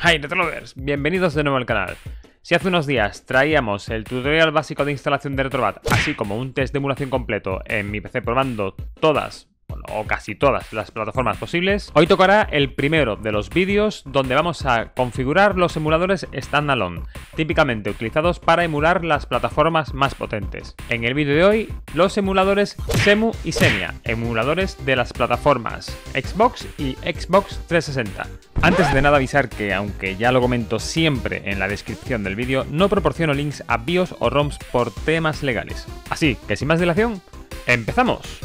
Hi Retrolovers, bienvenidos de nuevo al canal. Si hace unos días traíamos el tutorial básico de instalación de Retrobat, así como un test de emulación completo en mi PC probando todas, bueno, o casi todas las plataformas posibles, hoy tocará el primero de los vídeos donde vamos a configurar los emuladores standalone, típicamente utilizados para emular las plataformas más potentes. En el vídeo de hoy, los emuladores Cemu y Xenia, emuladores de las plataformas Xbox y Xbox 360. Antes de nada avisar que, aunque ya lo comento siempre en la descripción del vídeo, no proporciono links a BIOS o ROMs por temas legales. Así que sin más dilación, ¡empezamos!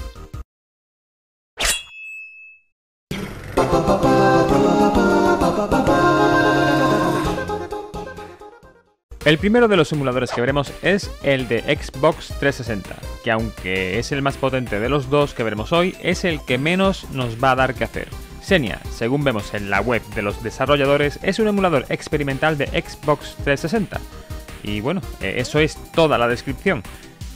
El primero de los emuladores que veremos es el de Xbox 360, que aunque es el más potente de los dos que veremos hoy, es el que menos nos va a dar que hacer. Xenia, según vemos en la web de los desarrolladores, es un emulador experimental de Xbox 360. Y bueno, eso es toda la descripción.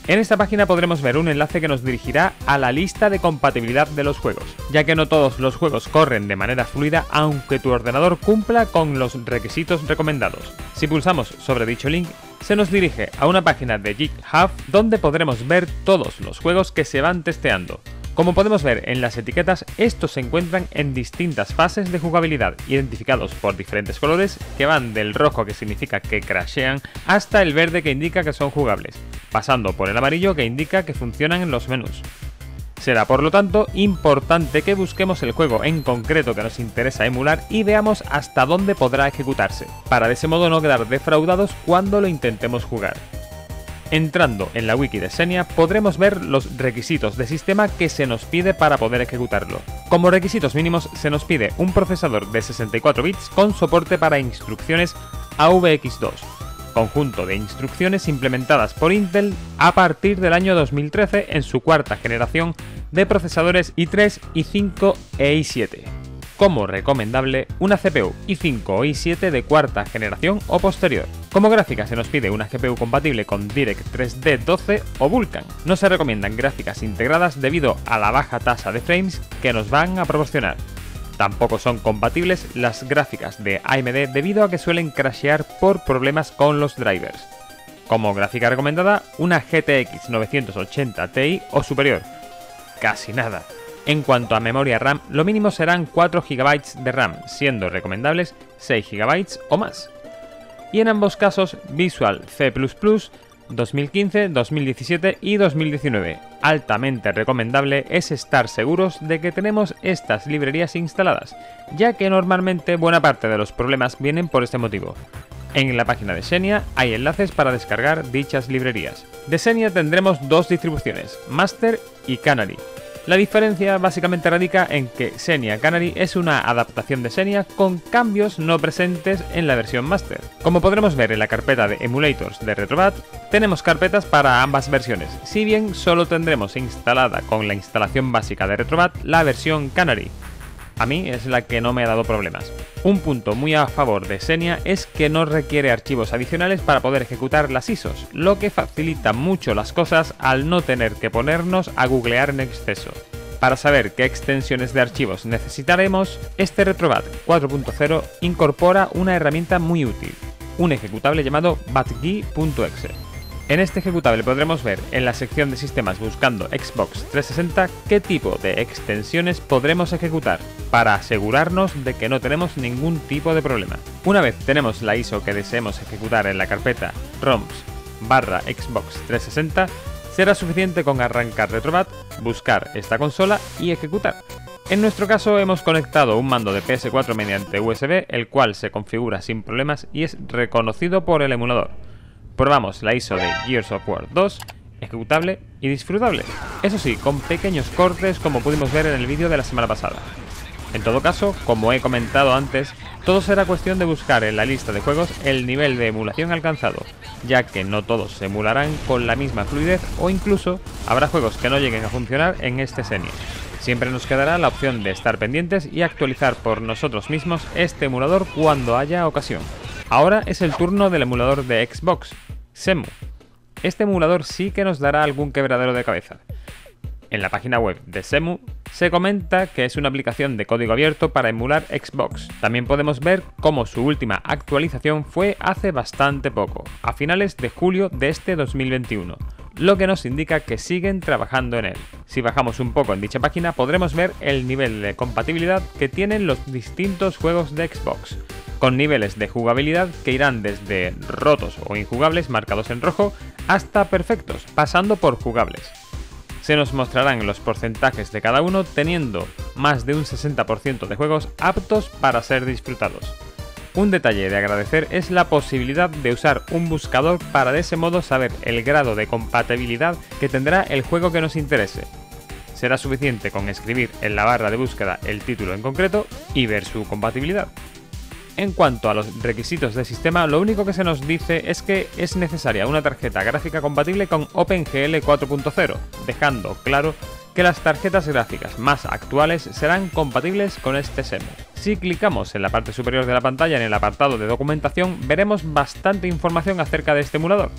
En esta página podremos ver un enlace que nos dirigirá a la lista de compatibilidad de los juegos, ya que no todos los juegos corren de manera fluida aunque tu ordenador cumpla con los requisitos recomendados. Si pulsamos sobre dicho link, se nos dirige a una página de GitHub donde podremos ver todos los juegos que se van testeando. Como podemos ver en las etiquetas, estos se encuentran en distintas fases de jugabilidad, identificados por diferentes colores que van del rojo, que significa que crashean, hasta el verde, que indica que son jugables, pasando por el amarillo, que indica que funcionan en los menús. Será por lo tanto importante que busquemos el juego en concreto que nos interesa emular y veamos hasta dónde podrá ejecutarse, para de ese modo no quedar defraudados cuando lo intentemos jugar. Entrando en la wiki de Xenia podremos ver los requisitos de sistema que se nos pide para poder ejecutarlo. Como requisitos mínimos se nos pide un procesador de 64 bits con soporte para instrucciones AVX2, conjunto de instrucciones implementadas por Intel a partir del año 2013 en su cuarta generación de procesadores i3, i5 e i7. Como recomendable, una CPU i5 o i7 de cuarta generación o posterior. Como gráfica se nos pide una GPU compatible con DirectX 3D 12 o Vulkan. No se recomiendan gráficas integradas debido a la baja tasa de frames que nos van a proporcionar. Tampoco son compatibles las gráficas de AMD debido a que suelen crashear por problemas con los drivers. Como gráfica recomendada, una GTX 980 Ti o superior. Casi nada. En cuanto a memoria RAM, lo mínimo serán 4 GB de RAM, siendo recomendables 6 GB o más. Y en ambos casos, Visual C++ 2015, 2017 y 2019. Altamente recomendable es estar seguros de que tenemos estas librerías instaladas, ya que normalmente buena parte de los problemas vienen por este motivo. En la página de Xenia hay enlaces para descargar dichas librerías. De Xenia tendremos dos distribuciones, Master y Canary. La diferencia básicamente radica en que Xenia Canary es una adaptación de Xenia con cambios no presentes en la versión Master. Como podremos ver en la carpeta de Emulators de Retrobat, tenemos carpetas para ambas versiones, si bien solo tendremos instalada con la instalación básica de Retrobat la versión Canary. A mí es la que no me ha dado problemas. Un punto muy a favor de Xenia es que no requiere archivos adicionales para poder ejecutar las ISOs, lo que facilita mucho las cosas al no tener que ponernos a googlear en exceso. Para saber qué extensiones de archivos necesitaremos, este Retrobat 4.0 incorpora una herramienta muy útil, un ejecutable llamado batgui.exe. En este ejecutable podremos ver en la sección de sistemas buscando Xbox 360 qué tipo de extensiones podremos ejecutar para asegurarnos de que no tenemos ningún tipo de problema. Una vez tenemos la ISO que deseemos ejecutar en la carpeta ROMs/Xbox 360, será suficiente con arrancar Retrobat, buscar esta consola y ejecutar. En nuestro caso hemos conectado un mando de PS4 mediante USB, el cual se configura sin problemas y es reconocido por el emulador. Probamos la ISO de Gears of War 2, ejecutable y disfrutable. Eso sí, con pequeños cortes como pudimos ver en el vídeo de la semana pasada. En todo caso, como he comentado antes, todo será cuestión de buscar en la lista de juegos el nivel de emulación alcanzado, ya que no todos se emularán con la misma fluidez o incluso habrá juegos que no lleguen a funcionar en este Xenia. Siempre nos quedará la opción de estar pendientes y actualizar por nosotros mismos este emulador cuando haya ocasión. Ahora es el turno del emulador de Xbox, Cemu. Este emulador sí que nos dará algún quebradero de cabeza. En la página web de Cemu se comenta que es una aplicación de código abierto para emular Xbox. También podemos ver cómo su última actualización fue hace bastante poco, a finales de julio de este 2021, lo que nos indica que siguen trabajando en él. Si bajamos un poco en dicha página podremos ver el nivel de compatibilidad que tienen los distintos juegos de Xbox, con niveles de jugabilidad que irán desde rotos o injugables marcados en rojo hasta perfectos, pasando por jugables. Se nos mostrarán los porcentajes de cada uno, teniendo más de un 60% de juegos aptos para ser disfrutados. Un detalle de agradecer es la posibilidad de usar un buscador para de ese modo saber el grado de compatibilidad que tendrá el juego que nos interese. Será suficiente con escribir en la barra de búsqueda el título en concreto y ver su compatibilidad. En cuanto a los requisitos del sistema, lo único que se nos dice es que es necesaria una tarjeta gráfica compatible con OpenGL 4.0, dejando claro que las tarjetas gráficas más actuales serán compatibles con este Cemu. Si clicamos en la parte superior de la pantalla en el apartado de documentación, veremos bastante información acerca de este emulador.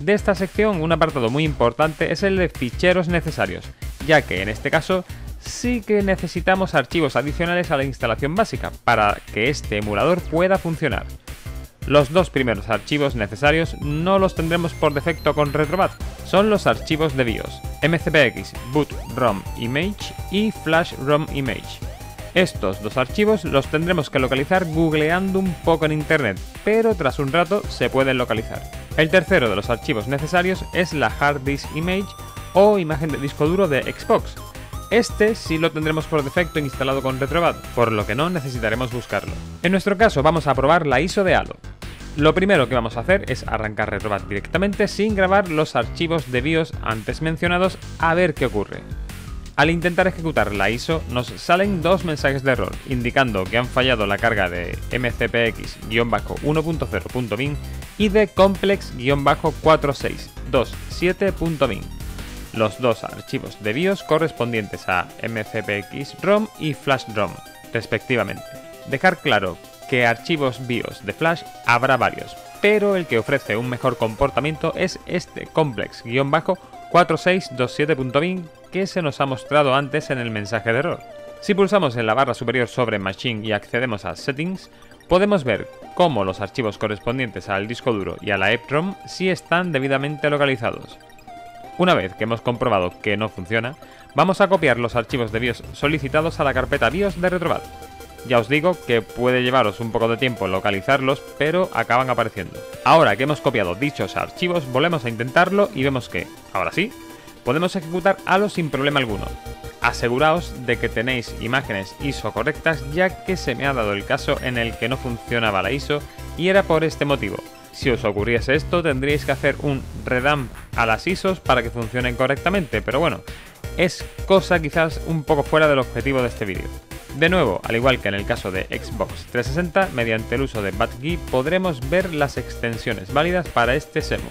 De esta sección, un apartado muy importante es el de ficheros necesarios, ya que en este caso sí que necesitamos archivos adicionales a la instalación básica para que este emulador pueda funcionar. Los dos primeros archivos necesarios no los tendremos por defecto con Retrobat, son los archivos de BIOS, MCPX Boot ROM Image y Flash ROM Image. Estos dos archivos los tendremos que localizar googleando un poco en internet, pero tras un rato se pueden localizar. El tercero de los archivos necesarios es la Hard Disk Image o imagen de disco duro de Xbox. Este sí lo tendremos por defecto instalado con Retrobat, por lo que no necesitaremos buscarlo. En nuestro caso vamos a probar la ISO de Halo. Lo primero que vamos a hacer es arrancar Retrobat directamente sin grabar los archivos de BIOS antes mencionados a ver qué ocurre. Al intentar ejecutar la ISO nos salen dos mensajes de error, indicando que han fallado la carga de mcpx-1.0.bin y de complex-4627.bin. Los dos archivos de BIOS correspondientes a mcpx-rom y flash-rom, respectivamente. Dejar claro que archivos BIOS de Flash habrá varios, pero el que ofrece un mejor comportamiento es este complex-4627.bin que se nos ha mostrado antes en el mensaje de error. Si pulsamos en la barra superior sobre Machine y accedemos a Settings, podemos ver cómo los archivos correspondientes al disco duro y a la EEPROM sí están debidamente localizados. Una vez que hemos comprobado que no funciona, vamos a copiar los archivos de BIOS solicitados a la carpeta BIOS de Retrobat. Ya os digo que puede llevaros un poco de tiempo localizarlos, pero acaban apareciendo. Ahora que hemos copiado dichos archivos, volvemos a intentarlo y vemos que, ahora sí, podemos ejecutar Halo sin problema alguno. Aseguraos de que tenéis imágenes ISO correctas, ya que se me ha dado el caso en el que no funcionaba la ISO y era por este motivo. Si os ocurriese esto, tendríais que hacer un redump a las ISOs para que funcionen correctamente, pero bueno, es cosa quizás un poco fuera del objetivo de este vídeo. De nuevo, al igual que en el caso de Xbox 360, mediante el uso de BATGui podremos ver las extensiones válidas para este Cemu,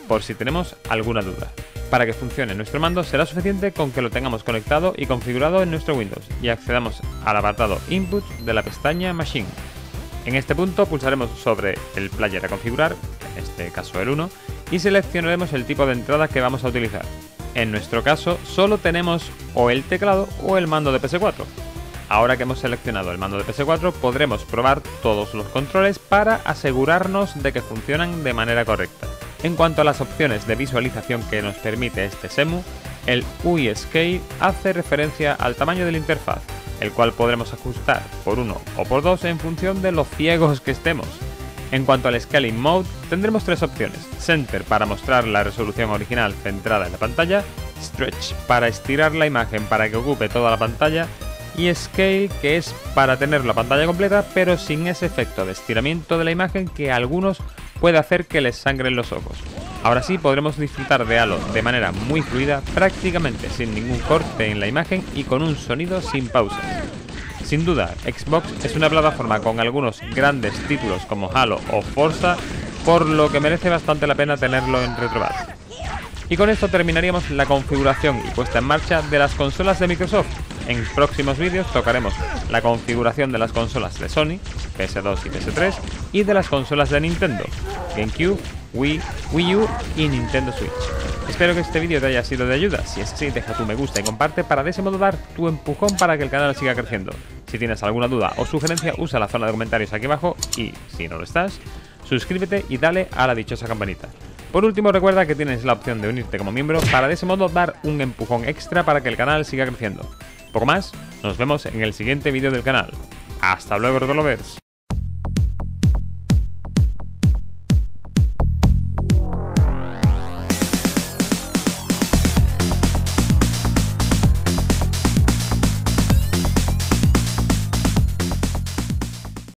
por si tenemos alguna duda. Para que funcione nuestro mando será suficiente con que lo tengamos conectado y configurado en nuestro Windows y accedamos al apartado Input de la pestaña Machine. En este punto pulsaremos sobre el player a configurar, en este caso el 1, y seleccionaremos el tipo de entrada que vamos a utilizar. En nuestro caso solo tenemos o el teclado o el mando de PS4. Ahora que hemos seleccionado el mando de PS4 podremos probar todos los controles para asegurarnos de que funcionan de manera correcta. En cuanto a las opciones de visualización que nos permite este Cemu, el UI Scale hace referencia al tamaño de la interfaz, el cual podremos ajustar por 1 o por 2 en función de lo ciegos que estemos. En cuanto al Scaling Mode, tendremos tres opciones: Center para mostrar la resolución original centrada en la pantalla, Stretch para estirar la imagen para que ocupe toda la pantalla, y Scale, que es para tener la pantalla completa pero sin ese efecto de estiramiento de la imagen que a algunos puede hacer que les sangren los ojos. Ahora sí podremos disfrutar de Halo de manera muy fluida, prácticamente sin ningún corte en la imagen y con un sonido sin pausas. Sin duda, Xbox es una plataforma con algunos grandes títulos como Halo o Forza, por lo que merece bastante la pena tenerlo en Retrobat. Y con esto terminaríamos la configuración y puesta en marcha de las consolas de Microsoft. En próximos vídeos tocaremos la configuración de las consolas de Sony, PS2 y PS3, y de las consolas de Nintendo, GameCube, Wii, Wii U y Nintendo Switch. Espero que este vídeo te haya sido de ayuda. Si es así, deja tu me gusta y comparte para de ese modo dar tu empujón para que el canal siga creciendo. Si tienes alguna duda o sugerencia, usa la zona de comentarios aquí abajo y, si no lo estás, suscríbete y dale a la dichosa campanita. Por último, recuerda que tienes la opción de unirte como miembro para de ese modo dar un empujón extra para que el canal siga creciendo. Poco más, nos vemos en el siguiente vídeo del canal. ¡Hasta luego, Rotolovers!